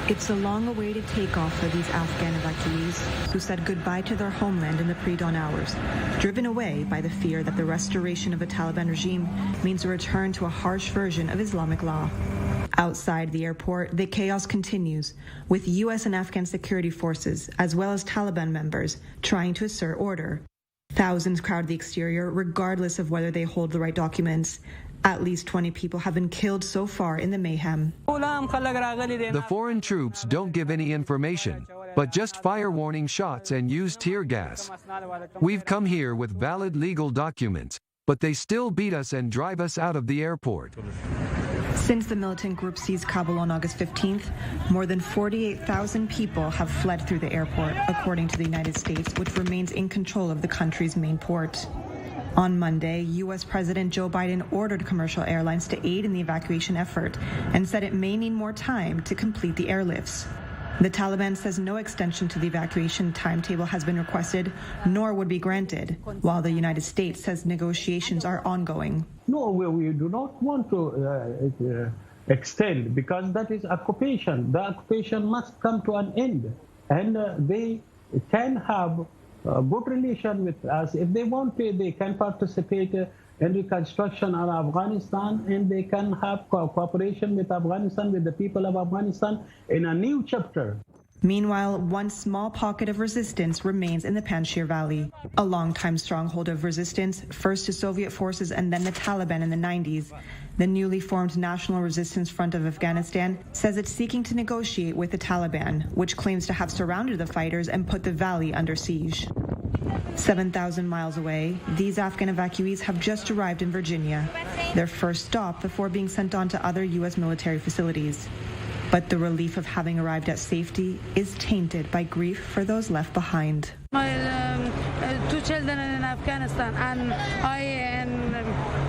It's a long-awaited takeoff for these Afghan evacuees who said goodbye to their homeland in the pre-dawn hours, driven away by the fear that the restoration of a Taliban regime means a return to a harsh version of Islamic law. Outside the airport, the chaos continues, with U.S. and Afghan security forces, as well as Taliban members, trying to assert order. Thousands crowd the exterior, regardless of whether they hold the right documents. At least 20 people have been killed so far in the mayhem. The foreign troops don't give any information, but just fire warning shots and use tear gas. We've come here with valid legal documents, but they still beat us and drive us out of the airport. Since the militant group seized Kabul on August 15th, more than 48,000 people have fled through the airport, according to the United States, which remains in control of the country's main port. On Monday, U.S. President Joe Biden ordered commercial airlines to aid in the evacuation effort and said it may need more time to complete the airlifts. The Taliban says no extension to the evacuation timetable has been requested, nor would be granted, while the United States says negotiations are ongoing. No, we do not want to extend, because that is occupation. The occupation must come to an end, and they can have a good relation with us. If they want to, they can participate in reconstruction of Afghanistan, and they can have cooperation with Afghanistan, with the people of Afghanistan in a new chapter. Meanwhile, one small pocket of resistance remains in the Panjshir Valley, a longtime stronghold of resistance, first to Soviet forces and then the Taliban in the 90s. The newly formed National Resistance Front of Afghanistan says it's seeking to negotiate with the Taliban, which claims to have surrounded the fighters and put the valley under siege. 7,000 miles away, these Afghan evacuees have just arrived in Virginia, their first stop before being sent on to other U.S. military facilities. But the relief of having arrived at safety is tainted by grief for those left behind. My two children in Afghanistan, and I am